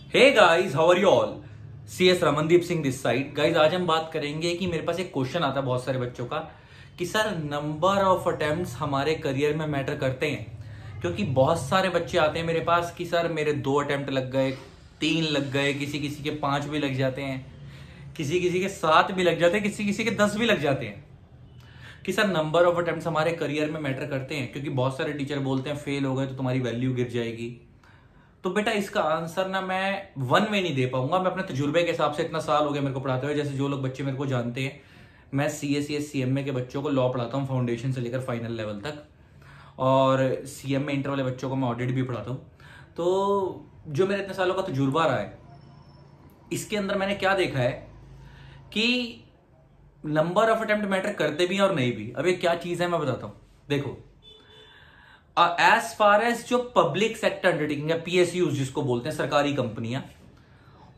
Hey guys, how are you all. CS Ramandeep Singh this side. Guys, आज हम बात करेंगे कि मेरे पास एक क्वेश्चन आता है बहुत सारे बच्चों का कि सर नंबर ऑफ अटेम्प्ट्स हमारे करियर में मैटर करते हैं। क्योंकि बहुत सारे बच्चे आते हैं मेरे पास कि सर मेरे 2 अटेम्प्ट लग गए, 3 लग गए, किसी किसी के 5 भी लग जाते हैं, किसी किसी के 7 भी लग जाते हैं, किसी किसी के 10 भी लग जाते हैं। कि सर नंबर ऑफ अटेम्प्ट्स हमारे करियर में मैटर करते हैं, क्योंकि बहुत सारे टीचर बोलते हैं फेल हो गए तो तुम्हारी वैल्यू गिर जाएगी। तो बेटा इसका आंसर ना मैं वन में नहीं दे पाऊंगा। मैं अपने तजुर्बे के हिसाब से, इतना साल हो गया मेरे को पढ़ाते हुए, जैसे जो लोग बच्चे मेरे को जानते हैं, मैं CA CS CMA के बच्चों को लॉ पढ़ाता हूँ फाउंडेशन से लेकर फाइनल लेवल तक, और CMA इंटर वाले बच्चों को मैं ऑडिट भी पढ़ाता हूँ। तो जो मेरे इतने सालों का तजुर्बा रहा है, इसके अंदर मैंने क्या देखा है कि नंबर ऑफ अटेम्प्ट मैटर करते भी हैं और नहीं भी। अब ये क्या चीज है मैं बताता हूं। देखो, एज फार एज जो पब्लिक सेक्टर अंडरटेकिंग है, PSUs जिसको बोलते हैं, सरकारी कंपनियां,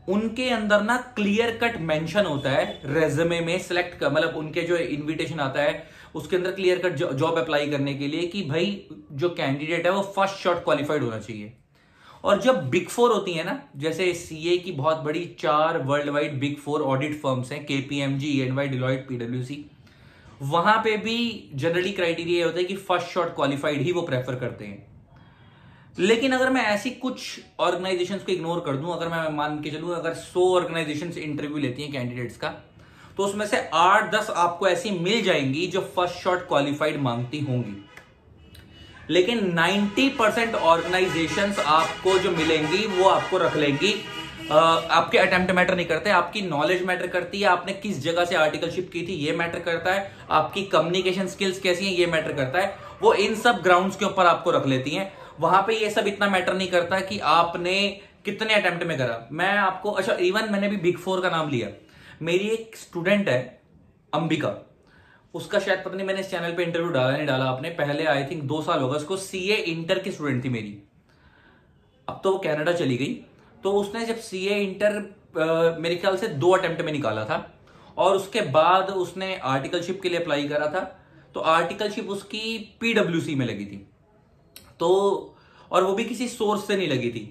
उनके अंदर ना क्लियर कट मेंशन होता है रेज्यूमे में सिलेक्ट कर, मतलब उनके जो इनविटेशन आता है उसके अंदर क्लियर कट जॉब अप्लाई करने के लिए कि भाई जो कैंडिडेट है वो फर्स्ट शॉट क्वालिफाइड होना चाहिए। और जब बिग 4 होती है ना, जैसे CA की बहुत बड़ी 4 world wide big 4 audit firms हैं, KPMG, EY, डिलॉयट, PwC, वहां पे भी जनरली क्राइटेरिया होता है कि फर्स्ट शॉट क्वालिफाइड ही वो प्रेफर करते हैं। लेकिन अगर मैं ऐसी कुछ ऑर्गेनाइजेशंस को इग्नोर कर दूं, अगर मैं मान के चलूं अगर 100 ऑर्गेनाइजेशंस इंटरव्यू लेती हैं कैंडिडेट्स का, तो उसमें से 8-10 आपको ऐसी मिल जाएंगी जो फर्स्ट शॉट क्वालिफाइड मांगती होंगी। लेकिन 90% ऑर्गेनाइजेशंस आपको जो मिलेंगी वो आपको रख लेंगी। आपके अटेम्प्ट मैटर नहीं करते, आपकी नॉलेज मैटर करती है, आपने किस जगह से आर्टिकलशिप की थी ये मैटर करता है, आपकी कम्युनिकेशन स्किल्स कैसी हैं ये मैटर करता है। वो इन सब ग्राउंड्स के ऊपर आपको रख लेती हैं। वहां पे ये सब इतना मैटर नहीं करता कि आपने कितने अटेम्प्ट में करा। मैं आपको, अच्छा, इवन मैंने भी बिग 4 का नाम लिया। मेरी एक स्टूडेंट है अंबिका, उसका शायद पता नहीं मैंने इस चैनल पे इंटरव्यू डाला नहीं डाला आपने, पहले आई थिंक 2 साल होगा उसको। CA इंटर की स्टूडेंट थी मेरी, अब तो वो कनाडा चली गई। तो उसने जब CA इंटर मेरे ख्याल से 2 अटेम्प्ट में निकाला था, और उसके बाद उसने आर्टिकलशिप के लिए अप्लाई करा था। तो आर्टिकलशिप उसकी PwC में लगी थी, तो और वो भी किसी सोर्स से नहीं लगी थी,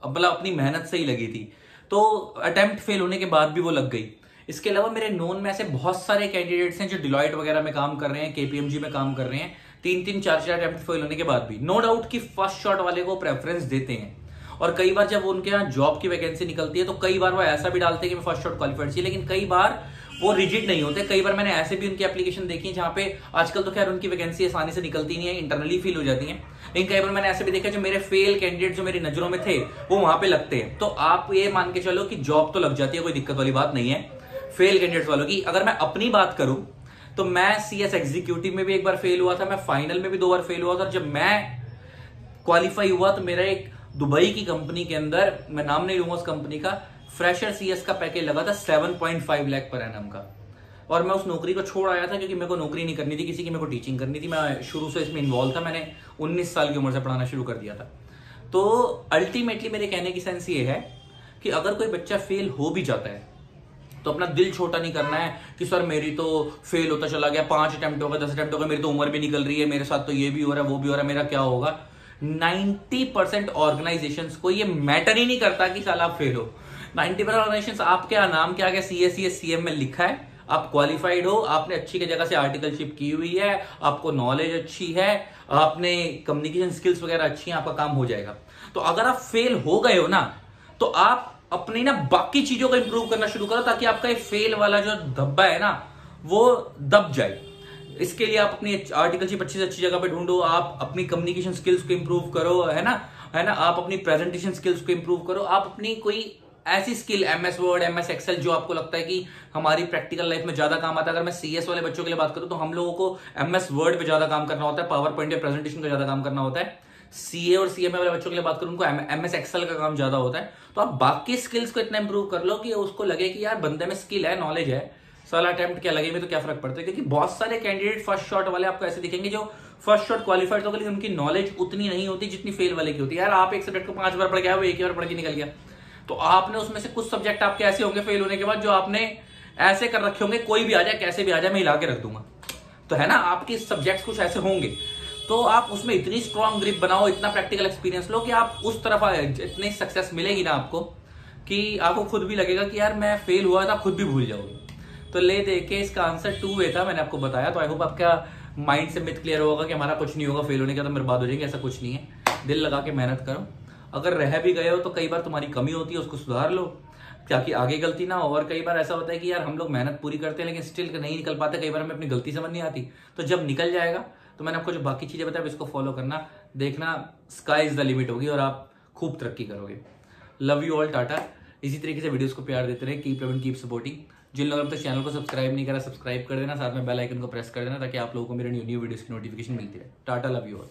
मतलब अपनी मेहनत से ही लगी थी। तो अटेम्प्ट फेल होने के बाद भी वो लग गई। इसके अलावा मेरे नोन में ऐसे बहुत सारे कैंडिडेट्स हैं जो डिलॉयट वगैरह में काम कर रहे हैं, KPMG में काम कर रहे हैं, 3-3, 4-4 अटेम्प्ट फेल होने के बाद भी। नो डाउट कि फर्स्ट शॉट वाले को प्रेफरेंस देते हैं। और कई बार जब उनके यहाँ जॉब की वैकेंसी निकलती है तो कई बार वो ऐसा भी डालते हैं कि मैं फर्स्ट शॉट क्वालिफाइड चाहिए, लेकिन कई बार वो रिजिड नहीं होते। कई बार मैंने ऐसे भी उनकी एप्लीकेशन देखी है जहां पे आजकल तो खैर उनकी वैकेंसी आसानी से निकलती नहीं है, इंटरनली फील हो जाती है, लेकिन कई बार मैंने ऐसे भी देखा जो मेरे फेल कैंडिडेट जो मेरी नजरों में थे वो वहां पे लगते हैं। तो आप ये मान के चलो कि जॉब तो लग जाती है, कोई दिक्कत वाली बात नहीं है फेल कैंडिडेट्स वालों की। अगर मैं अपनी बात करूं तो मैं CS एग्जीक्यूटिव में भी एक बार फेल हुआ था, मैं फाइनल में भी 2 बार फेल हुआ था। जब मैं क्वालिफाई हुआ तो मेरा एक दुबई की कंपनी के अंदर, मैं नाम नहीं लूंगा उस कंपनी का, फ्रेशर CS का पैकेज लगा था 7.5 लाख पर एनम का। और मैं उस नौकरी को छोड़ आया था क्योंकि मेरे को नौकरी नहीं करनी थी किसी की, मेरे को टीचिंग करनी थी। मैं शुरू से इसमें इन्वॉल्व था, मैंने 19 साल की उम्र से पढ़ाना शुरू कर दिया था। तो अल्टीमेटली मेरे कहने की सेंस ये है कि अगर कोई बच्चा फेल हो भी जाता है तो अपना दिल छोटा नहीं करना है कि सर मेरी तो फेल होता चला गया, 5 अटेम्प्ट हो गए, 10 अटेम्प्ट हो गए, मेरी तो उम्र भी निकल रही है, मेरे साथ तो ये भी हो रहा है वो भी हो रहा है, मेरा क्या होगा। 90% ऑर्गेनाइजेशंस को ये मैटर ही नहीं करता कि साला आप फेल हो। 90% ऑर्गेनाइजेशंस आपके नाम के आगे CA CS CM में लिखा है, आप क्वालिफाइड हो, आपने अच्छी की जगह से आर्टिकलशिप की हुई है, आपको नॉलेज अच्छी है, आपने कम्युनिकेशन स्किल्स वगैरह अच्छी हैं, आपका काम हो जाएगा। तो अगर आप फेल हो गए हो ना, तो आप अपनी ना बाकी चीजों को इंप्रूव करना शुरू करो, ताकि आपका ये फेल वाला जो धब्बा है ना वो दब जाए। इसके लिए आप अपनी आर्टिकलशिप अच्छी से अच्छी जगह पे ढूंढो, आप अपनी कम्युनिकेशन स्किल्स को इंप्रूव करो, है ना, आप अपनी प्रेजेंटेशन स्किल्स को इंप्रूव करो, आप अपनी कोई ऐसी skill, MS Word, MS Excel, जो आपको लगता है कि हमारी प्रैक्टिकल लाइफ में ज्यादा काम आता है। अगर मैं CS वाले बच्चों के लिए बात करूं तो हम लोगों को MS वर्ड पे ज्यादा काम करना होता है, पावर पॉइंट या प्रेजेंटेशन का ज्यादा काम करना होता है। CA और CMA वाले बच्चों के लिए बात करूं उनको MS एक्सेल का काम ज्यादा होता है। तो आप बाकी स्किल्स को इतना इंप्रूव कर लो कि उसको लगे कि यार बंदे में स्किल है, नॉलेज है, साला अटेम्प्ट क्या लगे में तो क्या फर्क पड़ता है। क्योंकि बहुत सारे कैंडिडेट फर्स्ट शॉट वाले आपको ऐसे दिखेंगे जो फर्स्ट शॉट क्वालिफाइड होगा, लेकिन उनकी नॉलेज उतनी नहीं होती जितनी फेल वाले की होती है। यार आप एक सब्जेक्ट को 5 बार पढ़ के आए, वो एक ही बार पढ़ के निकल गया, तो आपने उसमें से कुछ सब्जेक्ट आपके ऐसे होंगे फेल होने के बाद जो आपने ऐसे कर रखे होंगे, कोई भी आ जाए कैसे भी आ जाए मैं हिला के रख दूंगा, तो है ना, आपके सब्जेक्ट्स कुछ ऐसे होंगे। तो आप उसमें इतनी स्ट्रॉन्ग ग्रिप बनाओ, इतना प्रैक्टिकल एक्सपीरियंस लो कि आप उस तरफ इतनी सक्सेस मिलेगी ना आपको कि आपको खुद भी लगेगा कि यार मैं फेल हुआ था, खुद भी भूल जाओगे। तो ले दे के इसका आंसर 2A था, मैंने आपको बताया। तो आई होप आपका माइंड से मिथ क्लियर होगा कि हमारा कुछ नहीं होगा, फेल होने का तो बर्बाद हो जाएंगे, ऐसा कुछ नहीं है। दिल लगा के मेहनत करो, अगर रह भी गए हो तो कई बार तुम्हारी कमी होती है, उसको सुधार लो ताकि आगे गलती ना हो। और कई बार ऐसा होता है कि यार हम लोग मेहनत पूरी करते हैं लेकिन स्टिल नहीं निकल पाते, कई बार हमें अपनी गलती समझ नहीं आती। तो जब निकल जाएगा तो मैंने आपको जो बाकी चीजें बताया इसको फॉलो करना, देखना स्काई इज द लिमिट होगी और आप खूब तरक्की करोगे। Love you all, Tata. इसी तरीके से वीडियोस को प्यार देते रहे, कीप लविंग, कीप सपोर्टिंग। जिन लोगों ने अब तक चैनल को सब्सक्राइब नहीं करा, सब्सक्राइब कर देना, साथ में बेल आइकन को प्रेस कर देना ताकि आप लोगों को मेरे न्यू वीडियोस की नोटिफिकेशन मिलती रहे। Tata, love you all.